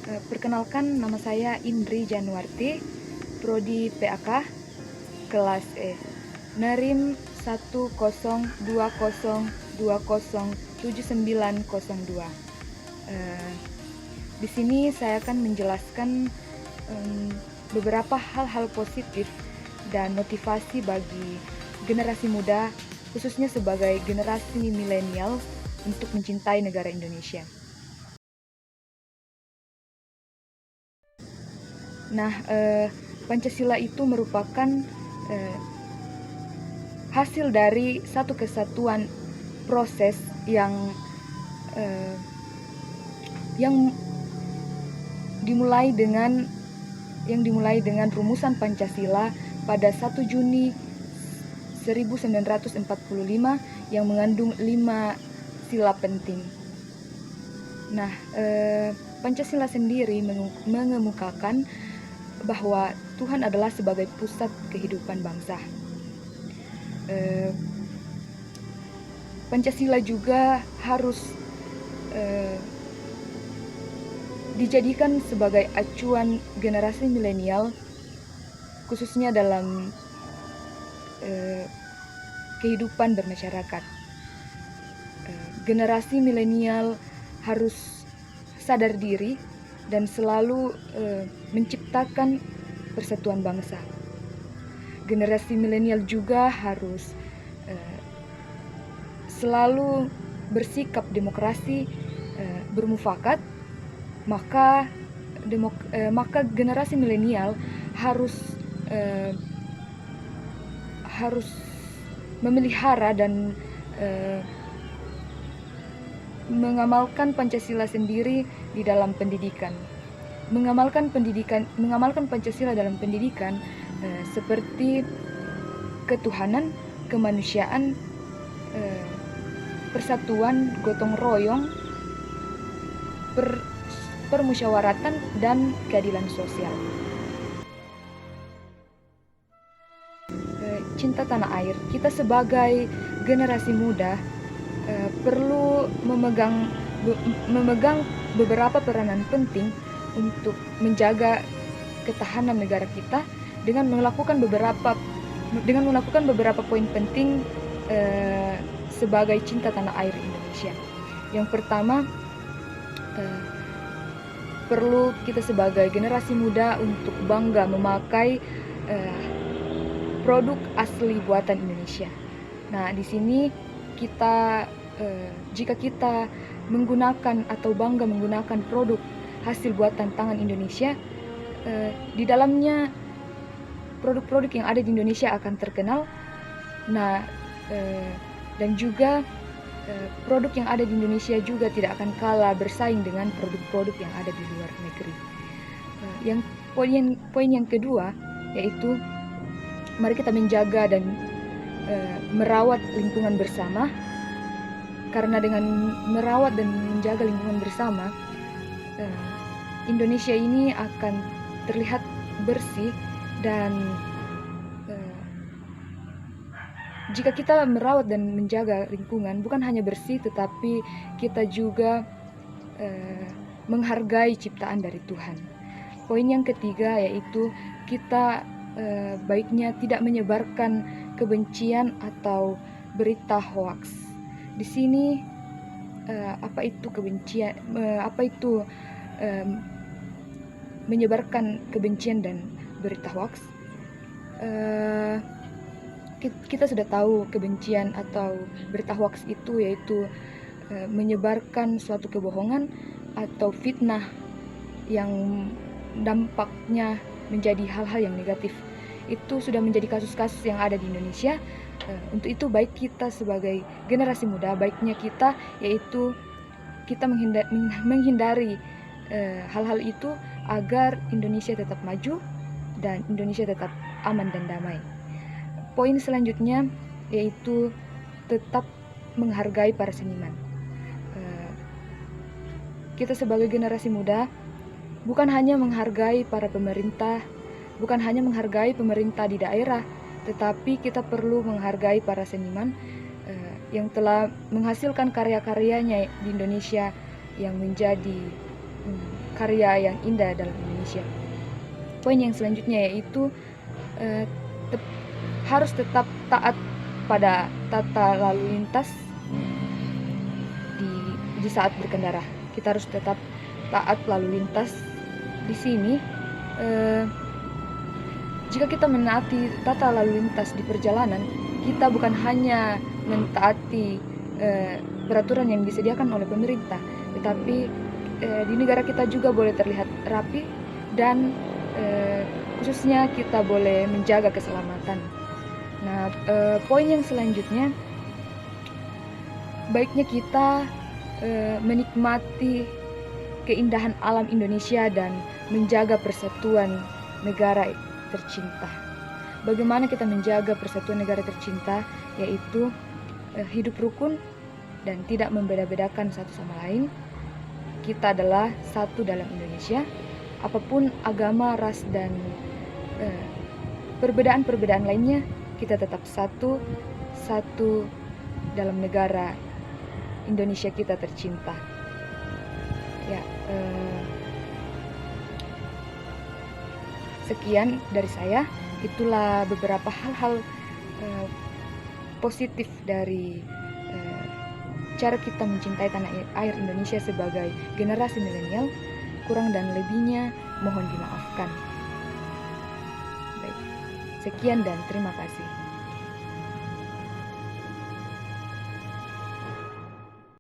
Perkenalkan, nama saya Indri Januarti, Prodi PAK, kelas E. Nerim 10202079002. Di sini saya akan menjelaskan beberapa hal-hal positif dan motivasi bagi generasi muda, khususnya sebagai generasi milenial, untuk mencintai negara Indonesia. Nah, Pancasila itu merupakan hasil dari satu kesatuan proses yang dimulai dengan rumusan Pancasila pada 1 Juni 1945 yang mengandung 5 sila penting. Nah, Pancasila sendiri mengemukakan bahwa Tuhan adalah sebagai pusat kehidupan bangsa. Pancasila juga harus dijadikan sebagai acuan generasi milenial, khususnya dalam kehidupan bermasyarakat. Generasi milenial harus sadar diri dan selalu menciptakan persatuan bangsa. Generasi milenial juga harus selalu bersikap demokrasi, bermufakat. Maka generasi milenial harus memelihara dan mengamalkan Pancasila sendiri di dalam pendidikan. Mengamalkan Pancasila dalam pendidikan seperti ketuhanan, kemanusiaan, persatuan, gotong royong, permusyawaratan, dan keadilan sosial. Cinta tanah air. Kita sebagai generasi muda perlu memegang beberapa peranan penting untuk menjaga ketahanan negara kita dengan melakukan beberapa poin penting sebagai cinta tanah air Indonesia. Yang pertama, perlu kita sebagai generasi muda untuk bangga memakai produk asli buatan Indonesia. Nah, di sini jika kita menggunakan atau bangga menggunakan produk hasil buatan tangan Indonesia, di dalamnya produk-produk yang ada di Indonesia akan terkenal. Nah, dan juga produk yang ada di Indonesia juga tidak akan kalah bersaing dengan produk-produk yang ada di luar negeri. Poin yang kedua yaitu mari kita menjaga dan merawat lingkungan bersama, karena dengan merawat dan menjaga lingkungan bersama, Indonesia ini akan terlihat bersih. Dan jika kita merawat dan menjaga lingkungan, bukan hanya bersih, tetapi kita juga menghargai ciptaan dari Tuhan. Poin yang ketiga yaitu kita baiknya tidak menyebarkan kebencian atau berita hoaks. Di sini apa itu kebencian? Apa itu menyebarkan kebencian dan berita hoaks? Kita sudah tahu kebencian atau berita hoaks itu yaitu menyebarkan suatu kebohongan atau fitnah yang dampaknya menjadi hal-hal yang negatif. Itu sudah menjadi kasus-kasus yang ada di Indonesia. Untuk itu baik kita sebagai generasi muda, baiknya kita yaitu kita menghindari hal-hal itu agar Indonesia tetap maju dan Indonesia tetap aman dan damai. Poin selanjutnya yaitu tetap menghargai para seniman. Kita sebagai generasi muda bukan hanya menghargai para pemerintah, bukan hanya menghargai pemerintah di daerah, tetapi kita perlu menghargai para seniman yang telah menghasilkan karya-karyanya di Indonesia yang menjadi karya yang indah dalam Indonesia. Poin yang selanjutnya yaitu harus tetap taat pada tata lalu lintas di saat berkendara. Kita harus tetap taat lalu lintas. Di sini jika kita menaati tata lalu lintas di perjalanan, kita bukan hanya mentaati peraturan yang disediakan oleh pemerintah, tetapi di negara kita juga boleh terlihat rapi dan khususnya kita boleh menjaga keselamatan. Nah, poin yang selanjutnya, baiknya kita menikmati keindahan alam Indonesia dan menjaga persatuan negara tercinta. Bagaimana kita menjaga persatuan negara tercinta? Yaitu hidup rukun dan tidak membeda-bedakan satu sama lain. Kita adalah satu dalam Indonesia. Apapun agama, ras, dan perbedaan-perbedaan lainnya, kita tetap satu dalam negara Indonesia kita tercinta. Ya, sekian dari saya. Itulah beberapa hal-hal positif dari cara kita mencintai tanah air Indonesia sebagai generasi milenial. Kurang dan lebihnya mohon dimaafkan. Baik, sekian dan terima kasih.